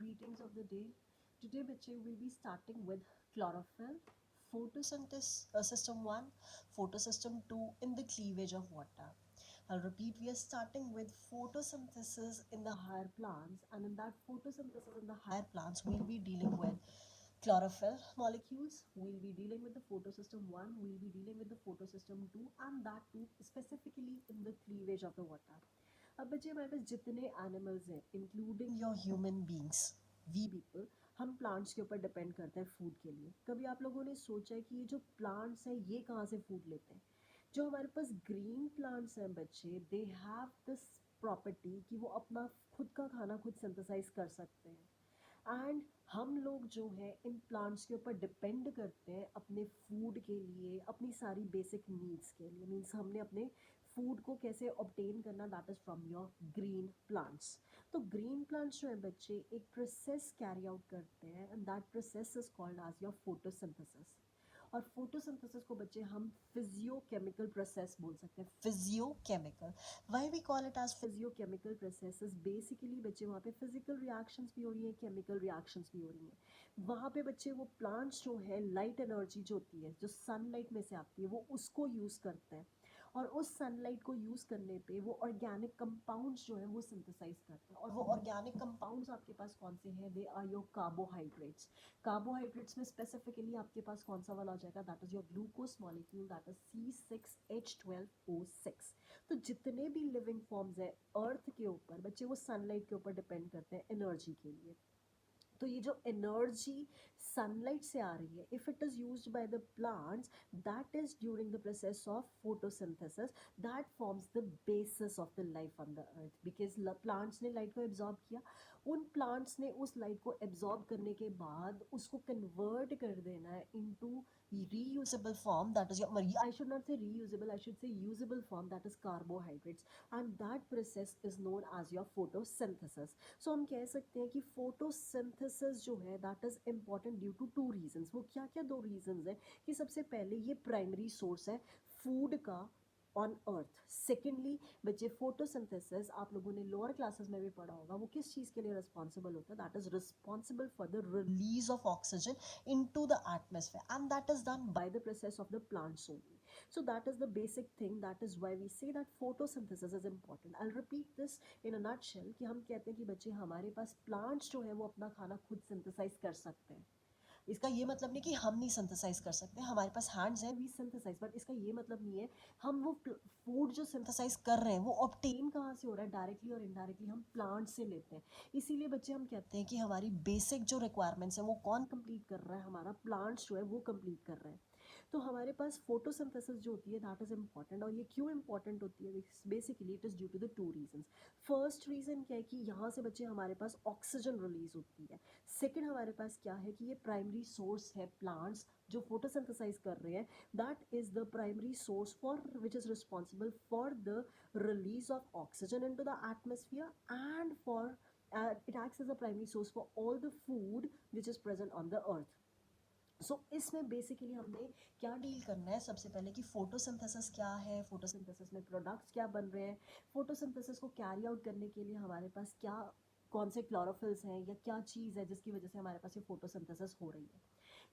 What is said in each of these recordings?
Greetings of the day. Today, बच्चे we'll be starting with chlorophyll, photosynthesis system 1, photosystem 2 in the cleavage of water. I'll repeat, we are starting with photosynthesis in the higher plants, and in that photosynthesis in the higher plants, we'll be dealing with chlorophyll molecules, we'll be dealing with the photosystem 1, we'll be dealing with the photosystem 2, and that too specifically in the cleavage of the water. अब बच्चे हमारे पास जितने animals हैं including your human beings we people, हम plants के ऊपर depend करते हैं फूड के लिए. कभी आप लोगों ने सोचा है कि ये जो प्लांट्स हैं ये कहाँ से फूड लेते हैं? जो हमारे पास ग्रीन प्लांट्स हैं बच्चे, दे हैव दिस प्रॉपर्टी कि वो अपना खुद का खाना खुद सिंथेसाइज कर सकते हैं. एंड हम लोग जो है इन प्लांट्स के ऊपर डिपेंड करते हैं अपने फूड के लिए, अपनी सारी बेसिक नीड्स के लिए. मीन्स हमने अपने फूड को कैसे ऑब्टेन करना, that is from your green plants. तो ग्रीन प्लांट्स जो है बच्चे एक प्रोसेस कैरी आउट करते हैं and that process is called as your photosynthesis. और फोटोसिंथेसिस को बच्चे हम फिजियोकेमिकल प्रोसेस बोल सकते हैं. Physiochemical, why we call it as physiochemical process, basically बच्चे वहाँ पे फिजिकल रिएक्शंस भी हो रही हैं, केमिकल रिएक्शंस भी हो रही हैं. वहाँ पे बच्चे वो प्लांट्स जो है लाइट एनर्जी जो होती है जो सनलाइट में से आती है वो उसको यूज़ करते हैं. और उस सनलाइट को यूज़ करने पे वो ऑर्गेनिक कंपाउंड्स जो है वो सिंथेसाइज करते हैं. और वो ऑर्गेनिक कंपाउंड्स आपके पास कौन से हैं? They are your carbohydrates. Carbohydrates में स्पेसिफिकली आपके पास कौन सा वाला हो जाएगा? That is your glucose molecule, that is C6H12O6. तो जितने भी लिविंग फॉर्म्स हैं अर्थ के ऊपर बच्चे वो सनलाइट के ऊपर डिपेंड करते हैं एनर्जी के लिए. तो ये जो एनर्जी सनलाइट से आ रही है, if it is used by the plants, that is during the process of photosynthesis, that forms the basis of the life on the earth. Because plants ने लाइट को एब्जॉर्ब किया, उन प्लांट्स ने उस light को एब्जॉर्ब करने के बाद उसको कन्वर्ट कर देना है into reusable form, that is your, I should not say reusable, I should say usable form, that is carbohydrates, and that process is known as your photosynthesis. So हम कह सकते हैं कि photosynthesis जो है that is important due to two reasons. वो क्या क्या दो reasons हैं कि सबसे पहले ये primary source है food का ऑन अर्थ. सेकेंडली बच्चे फोटोसिंथेसिस आप लोगों ने लोअर क्लासेस में भी पढ़ा होगा, वो किस चीज़ के लिए रिस्पॉन्सिबल होता है? That is responsible for the release of oxygen into the atmosphere and that is done by the process of the plants only. So that is the basic thing. That is why we say that photosynthesis is important. I'll repeat this in a nutshell कि हम कहते हैं कि बच्चे हमारे पास plants जो है वो अपना खाना खुद सिंथेसाइज कर सकते हैं. इसका ये मतलब नहीं कि हम नहीं सिंथेसाइज कर सकते, हमारे पास हैंड्स हैं, वी सिंथेसाइज, बट इसका ये मतलब नहीं है हम वो फूड जो सिंथेसाइज कर रहे हैं वो ऑब्टेन कहाँ से हो रहा है, डायरेक्टली और इनडायरेक्टली हम प्लांट से लेते हैं. इसीलिए बच्चे हम कहते हैं कि हमारी बेसिक जो रिक्वायरमेंट्स हैं वो कौन कंप्लीट कर रहा है? हमारा प्लांट्स जो है वो कंप्लीट कर रहे हैं. तो हमारे पास फोटोसिंथेसिस जो होती है दैट इज़ इम्पॉर्टेंट. और ये क्यों इंपॉर्टेंट होती है? Basically it is due to the two reasons. First reason क्या है कि यहाँ से बच्चे हमारे पास ऑक्सीजन रिलीज होती है. सेकेंड हमारे पास क्या है कि ये प्राइमरी सोर्स है प्लांट्स जो फोटोसिंथेसाइज कर रहे हैं, that is the primary source for which is responsible for the release of oxygen into the atmosphere and for it acts as a primary source for all the food which is present on the earth. इसमें basically हमने क्या deal करना है? सबसे पहले कि photosynthesis क्या है, फोटोसिंथेसिस में प्रोडक्ट्स क्या बन रहे हैं, फोटोसिंथेसिस को कैरी आउट करने के लिए हमारे पास क्या कौन से क्लोरोफिल्स हैं या क्या चीज़ है जिसकी वजह से हमारे पास ये फोटोसिंथेसिस हो रही है.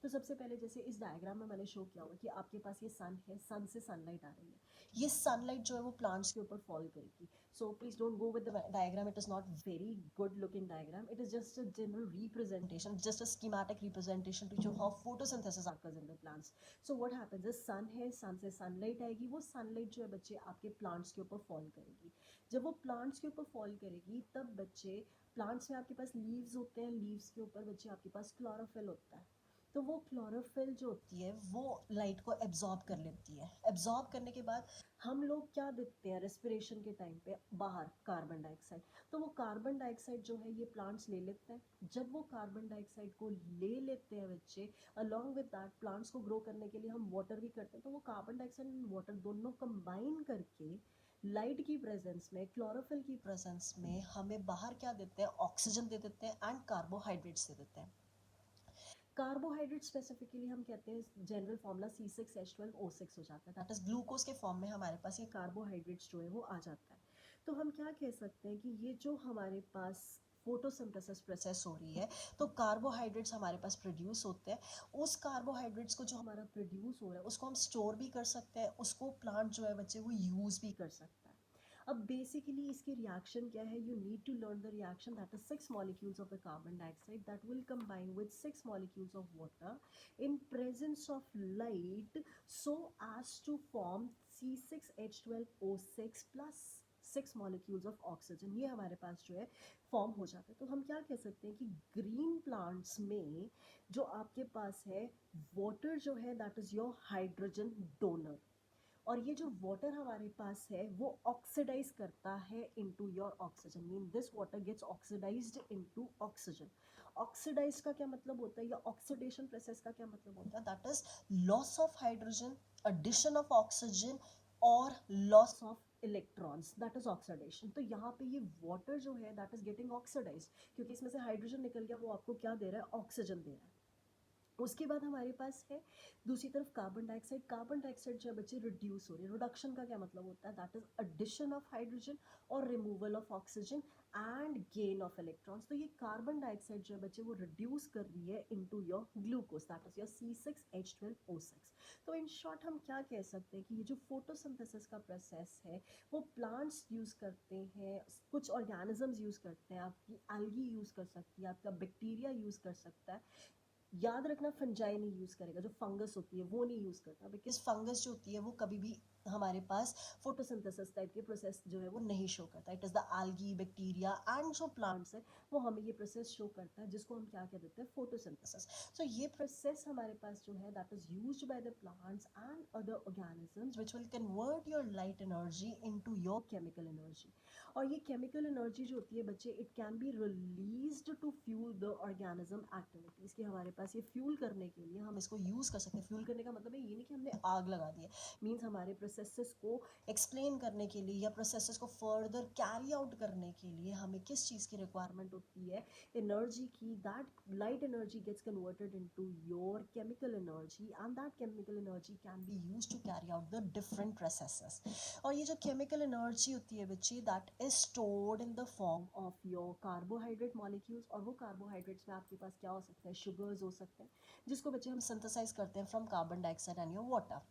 तो सबसे पहले जैसे इस डायग्राम में मैंने शो किया हुआ कि आपके पास ये सन है, सन से सनलाइट आ रही है, ये सनलाइट जो है वो प्लांट्स के ऊपर फॉल करेगी. So please don't go with the diagram, it is not very good looking diagram, it is just a general representation, just a schematic representation to show how photosynthesis occurs in the plants. So what happens is sun है, sun से sunlight आएगी, वो sunlight जो है बच्चे आपके plants के ऊपर फॉल करेगी. जब वो प्लांट्स के ऊपर फॉल करेगी तब बच्चे प्लांट्स में आपके पास लीव्स होते हैं, लीव्स के ऊपर बच्चे आपके पास क्लोरोफिल होता है. तो वो क्लोरोफिल जो होती है वो लाइट को एब्जॉर्ब कर लेती है. एब्जॉर्ब करने के बाद हम लोग क्या दिखते हैं रेस्पिरेशन के टाइम पे? बाहर कार्बन डाइऑक्साइड. तो वो कार्बन डाइऑक्साइड जो है ये प्लांट्स ले लेते हैं. जब वो कार्बन डाइऑक्साइड को ले लेते हैं बच्चे, अलॉन्ग विद दैट प्लांट्स को ग्रो करने के लिए हम वाटर भी करते हैं. तो वो कार्बन डाइऑक्साइड एंड वाटर दोनों कंबाइन करके लाइट की प्रेजेंस में, क्लोरोफिल की प्रेजेंस में हमें बाहर क्या देते हैं? ऑक्सीजन दे देते हैं एंड कार्बोहाइड्रेट्स दे देते हैं. कार्बोहाइड्रेट स्पेसिफिकली हम कहते हैं जनरल फॉर्मूला C6H12O6 हो जाता है, दैट इज ग्लूकोज के फॉर्म में हमारे पास ये कार्बोहाइड्रेट्स जो है वो आ जाता है. तो हम क्या कह सकते हैं कि ये जो हमारे पास फोटोसिंथेसिस प्रोसेस हो रही है तो कार्बोहाइड्रेट्स हमारे पास प्रोड्यूस होते हैं। उस कार्बोहाइड्रेट्स को जो हमारा प्रोड्यूस हो रहा है उसको हम स्टोर भी कर सकते हैं, उसको प्लांट जो है बच्चे वो यूज़ भी कर सकता है। अब बेसिकली इसकी रिएक्शन क्या है, you need to learn the reaction that is 6 molecules of the carbon dioxide that will combine with 6 molecules of water in presence of light so as to form C6H12O6 plus 6 molecules of oxygen। ये हमारे पास जो है form हो जाता है। तो हम क्या कह सकते हैं कि ग्रीन प्लांट्स में जो आपके पास है वाटर जो है that is your hydrogen donor, और ये जो वाटर हमारे पास है वो ऑक्सीडाइज करता है into your oxygen, mean this water gets oxidised into oxygen. Oxidise का क्या मतलब होता है या ऑक्सीडेशन प्रोसेस का क्या मतलब होता है, that is loss of hydrogen, addition of oxygen और loss of electrons, that is oxidation. तो यहाँ पे ये वाटर जो है दैट इज गेटिंग ऑक्सीडाइज, क्योंकि इसमें से हाइड्रोजन निकल गया, वो आपको क्या दे रहा है, ऑक्सीजन दे रहा है। उसके बाद हमारे पास है दूसरी तरफ कार्बन डाइऑक्साइड। कार्बन डाइऑक्साइड जो है बच्चे रिड्यूस हो रही है। रिडक्शन का क्या मतलब होता है, that is addition of hydrogen और removal of oxygen and gain of electrons. तो ये कार्बन डाइऑक्साइड जो है बच्चे वो रिड्यूस कर रही है into your glucose that is your C6H12O6। तो इन शॉर्ट हम क्या कह सकते हैं कि ये जो फोटोसिंथेसिस का प्रोसेस है वो प्लांट्स यूज़ करते हैं, कुछ ऑर्गेनिजम्स यूज़ करते हैं, आपकी एल्गी यूज़ कर सकती है, आपका बैक्टीरिया यूज़ कर सकता है। याद रखना फंजाई नहीं यूज़ करेगा, जो फंगस होती है वो नहीं यूज़ करता, बिकॉज फंगस जो होती है वो कभी भी हमारे पास फोटोसिंथेसिस टाइप के प्रोसेस जो है वो नहीं शो करता। It is the algae, bacteria and जो प्लांट्स है वो हमें ये प्रोसेस शो करता है, जिसको हम क्या कह देते हैं, फोटोसिंथेसिस। सो ये प्रोसेस हमारे पास जो है that is used by the plants and other organisms which will convert your light energy into your chemical energy. और ये केमिकल एनर्जी जो होती है बच्चे, it can be released to fuel the organism activities, कि हमारे पास ये फ्यूल करने के लिए हम इसको यूज़ कर सकते हैं। फ्यूल करने का मतलब है ये नहीं कि हमने आग लगा दी है, मीन्स हमारे प्रोसेसेस को एक्सप्लेन करने के लिए या प्रोसेसेस को फर्दर कैरी आउट करने के लिए हमें किस चीज़ की रिक्वायरमेंट होती है, एनर्जी की। That light energy gets converted into your chemical energy and that chemical energy can be used to carry out the different processes. और ये जो केमिकल एनर्जी होती है बच्ची, that is stored in the form of your carbohydrate molecules. और वो carbohydrates में आपके पास क्या हो सकता है, शुगर्स हो सकते हैं, जिसको बच्चे हम सिंथेसाइज करते हैं from carbon dioxide and your water.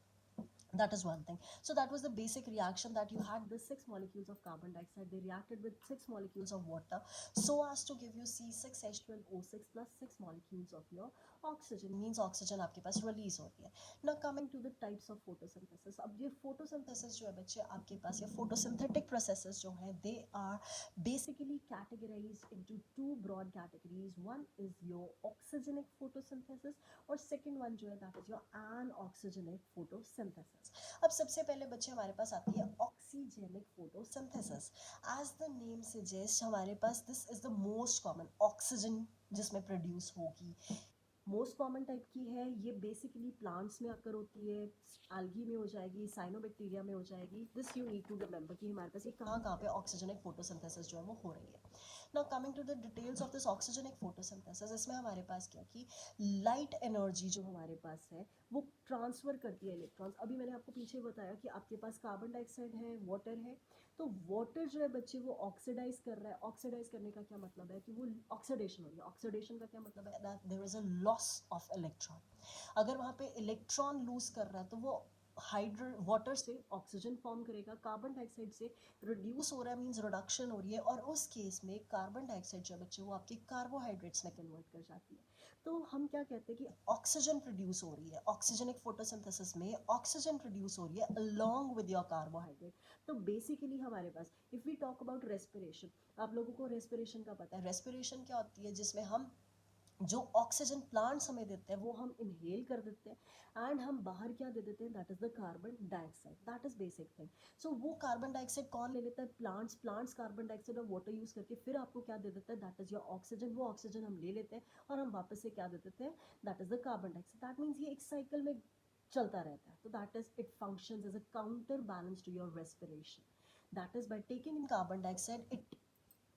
That is one thing. So that was the basic reaction, that you had the 6 molecules of carbon dioxide, they reacted with 6 molecules of water so as to give you C6H12O6 plus 6 molecules of your oxygen, means oxygen आपके पास release हो रही है। Now coming to the types of photosynthesis। अब ये photosynthesis जो है बच्चे आपके पास, ये photosynthetic processes जो है they are basically categorized into two broad categories। One is your oxygenic photosynthesis और second one जो है that is your anoxygenic photosynthesis। अब सबसे पहले बच्चे हमारे पास आती है oxygenic photosynthesis. As the name suggest हमारे पास this is the most common oxygen जिसमें प्रोड्यूस होगी, मोस्ट कॉमन टाइप की है। ये बेसिकली प्लांट्स में आकर होती है, एल्गी में हो जाएगी, साइनोबैक्टीरिया में हो जाएगी। This you need to remember कि हमारे पास ये कहाँ कहाँ पे ऑक्सीजनिक फोटोसिंथेसिस जो है वो हो रही है। Now coming to the details of this oxygenic photosynthesis, इसमें हमारे पास क्या कि लाइट एनर्जी जो हमारे पास है वो ट्रांसफ़र करती है इलेक्ट्रॉन्स। अभी मैंने आपको पीछे बताया कि आपके पास कार्बन डाइऑक्साइड है, वाटर है, तो वाटर जो है बच्चे वो ऑक्सीडाइज कर रहा है। ऑक्सीडाइज करने का क्या मतलब है कि वो ऑक्सीडेशन हो रही है। ऑक्सीडेशन का क्या मतलब है, that there is a loss of electron. अगर वहाँ पे इलेक्ट्रॉन लूज कर रहा है तो वो वाटर से ऑक्सीजन फॉर्म करेगा, कार्बन डाइऑक्साइड से रिड्यूस हो रहा है, मीन्स रिडक्शन हो रही है, और उस केस में कार्बन डाइऑक्साइड जो बच्चे वो आपके कार्बोहाइड्रेट्स में कन्वर्ट कर जाती है। तो हम क्या कहते हैं कि ऑक्सीजन प्रोड्यूस हो रही है, ऑक्सीजनिक फोटोसिंथेसिस में ऑक्सीजन प्रोड्यूस हो रही है अलोंग विद योर कार्बोहाइड्रेट। तो बेसिकली हमारे पास if we talk about respiration, आप लोगों को रेस्पिरेशन का पता है। रेस्पिरेशन क्या होती है, जिसमें हम जो ऑक्सीजन प्लांट्स हमें देते हैं वो हम इनहेल कर देते हैं एंड हम बाहर क्या दे देते हैं, that is the carbon dioxide. That is basic thing. So वो कार्बन डाइऑक्साइड कौन ले लेता है, प्लांट्स कार्बन डाइऑक्साइड और वाटर यूज करके फिर आपको क्या दे देता है, दैट इज योर ऑक्सीजन। वो ऑक्सीजन हम ले लेते हैं और हम वापस से क्या दे देते हैं, that is the carbon dioxide. That means ये एक साइकिल में चलता रहता है। तो that is it functions as a counter balance to your respiration. That is by taking in carbon dioxide it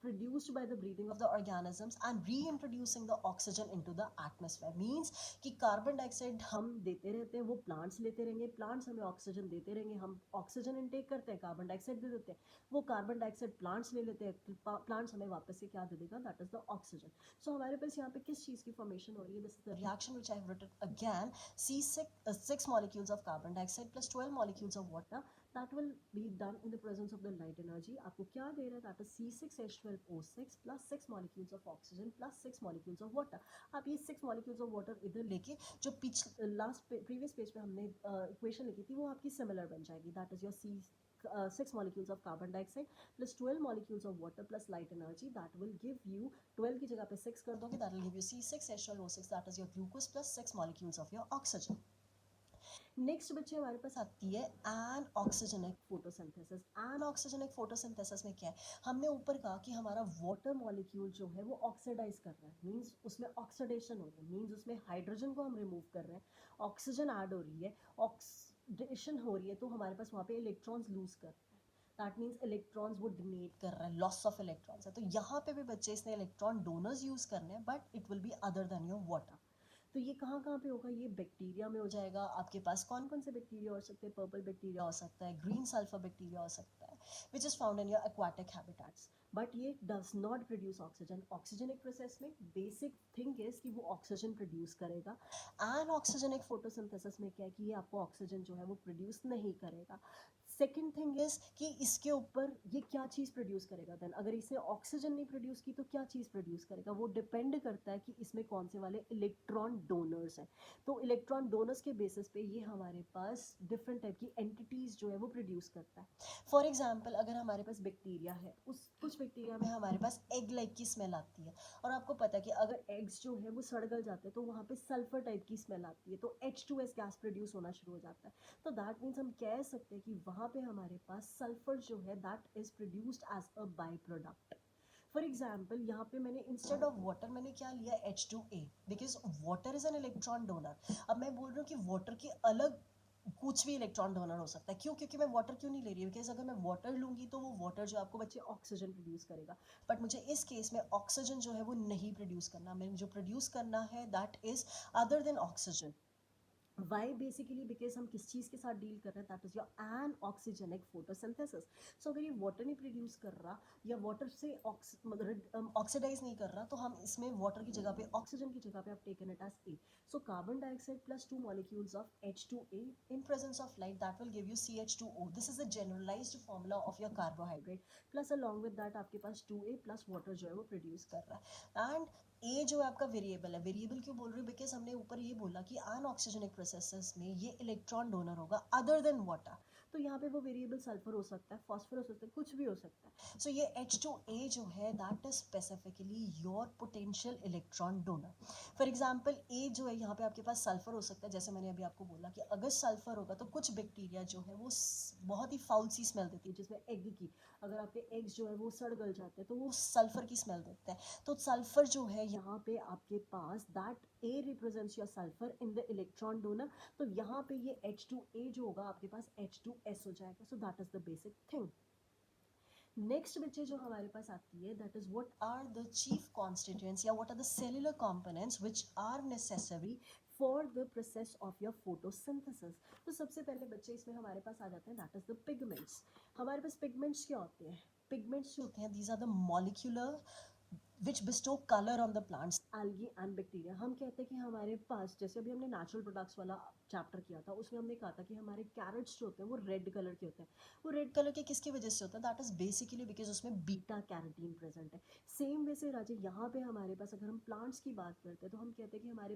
produced by the breathing of the organisms and reintroducing the oxygen into the atmosphere. Means कि carbon dioxide हम देते रहते हैं, वो plants लेते रहेंगे, plants हमें oxygen देते रहेंगे, हम ऑक्सीजन इनटेक करते हैं, कार्बन डाइऑक्साइड दे देते हैं, वो कार्बन डाइऑक्साइड प्लांट्स ले लेते हैं, प्लांट्स हमें वापस से क्या दे देगा, दैट इज द ऑक्सीजन. सो हमारे पास यहाँ पे किस चीज़ की फॉर्मेशन हो रही है, this is the reaction which I have written again. C6 molecules of carbon dioxide plus 12 molecules of water that will be done in the presence of the light energy. आपको क्या दे रहा है, that is C6H12O6 plus 6 molecules of oxygen plus 6 molecules of water. आप ये 6 molecules of water इधर लेके जो previous page पे हमने इक्वेशन लिखी थी वो आपकी सिमिलर बन जाएगी. that is your 6 molecules of carbon dioxide plus 12 molecules of water plus light energy, that will give you 12 की जगह पे 6 कर दोगे, that will give you C6H12O6, that is your glucose plus 6 molecules of your oxygen. Next बच्चे हमारे पास आती है एनऑक्सीजनिक फोटोसिंथेसिस. एनऑक्सीजनिक फोटोसिंथेसिस में क्या है, हमने ऊपर कहा कि हमारा वाटर मॉलिक्यूल जो है वो ऑक्सीडाइज कर रहा है, मींस उसमें ऑक्सीडेशन हो रही है, मींस उसमें हाइड्रोजन को हम रिमूव कर रहे हैं, ऑक्सीजन ऐड हो रही है, ऑक्सीडेशन हो रही है, तो हमारे पास वहाँ पे इलेक्ट्रॉन्स लूज कर रहे हैं. दैट मीन्स इलेक्ट्रॉन्स वो डोनेट कर रहा है, लॉस ऑफ इलेक्ट्रॉन्स है. तो यहाँ पे भी बच्चे इसने इलेक्ट्रॉन डोनर्स यूज़ करने हैं, but it will be other than your water. तो ये कहाँ कहाँ पे होगा, ये बैक्टीरिया में हो जाएगा. आपके पास कौन कौन से बैक्टीरिया हो सकते हैं, पर्पल बैक्टीरिया हो सकता है, ग्रीन सल्फर बैक्टीरिया हो सकता है, which is found in your aquatic habitats. But ये does not produce oxygen. Oxygenic process में बेसिक थिंग इज कि वो ऑक्सीजन प्रोड्यूस करेगा. एंड ऑक्सीजनिक फोटोसिंथेसिस में क्या है कि ये आपको ऑक्सीजन जो है वो प्रोड्यूस नहीं करेगा. सेकेंड थिंग इज कि इसके ऊपर ये क्या चीज़ प्रोड्यूस करेगा. देन अगर इसने ऑक्सीजन नहीं प्रोड्यूस की तो क्या चीज़ प्रोड्यूस करेगा, वो डिपेंड करता है कि इसमें कौन से वाले इलेक्ट्रॉन डोनर्स हैं. तो इलेक्ट्रॉन डोनर्स के बेसिस पे ये हमारे पास डिफरेंट टाइप की एंटिटीज़ जो है वो प्रोड्यूस करता है. फॉर एग्जाम्पल अगर हमारे पास बैक्टीरिया है, उस कुछ बैक्टीरिया में हमारे पास एग लाइक की स्मेल आती है, और आपको पता है कि अगर एग्स जो है वो सड़ गल जाते हैं तो वहाँ पे सल्फर टाइप की स्मेल आती है, तो H2S गैस प्रोड्यूस होना शुरू हो जाता है. तो दैट मीन्स हम कह सकते हैं कि वहाँ पे हमारे पास सल्फर जो है that is produced as a by product. For example यहाँ पे मैंने इंस्टेड ऑफ वाटर मैंने क्या लिया, H2A, because water is an electron donor. अब मैं बोल रही हूँ कि वाटर की अलग कुछ भी इलेक्ट्रॉन डोनर हो सकता है. क्यों, क्योंकि मैं वाटर क्यों नहीं ले रही हूँ, बिकॉज अगर मैं वाटर लूँगी तो वो वाटर जो आपको बच्चे ऑक्सीजन प्रोड्यूस करेगा, बट मुझे इस केस में ऑक्सीजन जो है वो नहीं प्रोड्यूस करना. मैंने जो प्रोड्यूस करना है that is other than oxygen. Why basically, because हम किस चीज़ के साथ डील कर रहे हैं, that is your anoxygenic photosynthesis. So अगर ये वाटर नहीं प्रोड्यूस कर रहा या वाटर से ऑक्सीडाइज नहीं कर रहा, तो हम इसमें वाटर की जगह पे ऑक्सीजन की जगह पे आप taken it as A. So carbon dioxide plus 2 molecules of H2A in presence of light, that will give you CH2O. this is a generalized formula of your carbohydrate. Plus along with that आपके पास 2A plus water जो है वो produce कर रहा है. And ए जो है आपका वेरिएबल है. वेरिएबल क्यों बोल रही हूँ, बिकॉज हमने ऊपर ये बोला कि अनऑक्सीजनिक प्रोसेसेस में ये इलेक्ट्रॉन डोनर होगा अदर देन वाटर. तो यहाँ पे वो वेरिएबल सल्फर हो सकता है, फॉस्फर हो सकता है, कुछ भी हो सकता है. सो ये H2A जो है that is specifically your potential electron donor. For example A जो है यहाँ पे आपके पास सल्फर हो सकता है. जैसे मैंने अभी आपको बोला कि अगर सल्फर होगा तो कुछ बैक्टीरिया जो है वो बहुत ही फाउल सी स्मेल देती है, जिसमें एग की, अगर आपके एग्स जो है वो सड़ गल जाते हैं तो वो सल्फर की स्मेल देते हैं. तो सल्फर जो है यहाँ पे आपके पास that A represents your sulphur in the electron donor. तो यहाँ पे ये H2A जो होगा आपके पास H2S हो जाएगा. So that is the basic thing. Next बच्चे जो हमारे पास आती है that is what are the chief constituents या what are the cellular components which are necessary for the process of your photosynthesis. तो सबसे पहले बच्चे इसमें हमारे पास आ जाते हैं दैट इज द पिगमेंट्स. हमारे पास पिगमेंट्स क्या होते हैं, पिगमेंट्स जो होते हैं these are the molecular which bestow colour on the plants, algae and bacteria. हम कहते हैं कि हमारे पास, जैसे अभी हमने नेचुरल प्रोडक्ट्स वाला चैप्टर किया था, उसमें हमने कहा था कि हमारे कैरेट्स जो होते हैं वो रेड कलर के होते हैं. वो रेड कलर के किसकी वजह से होता है, दैट इज बेसिकली बिकॉज उसमें बीटा कैरोटीन प्रेजेंट है. सेम वे से राजे यहाँ पे हमारे पास अगर हम प्लांट्स की बात करते हैं तो हम कहते हैं कि हमारे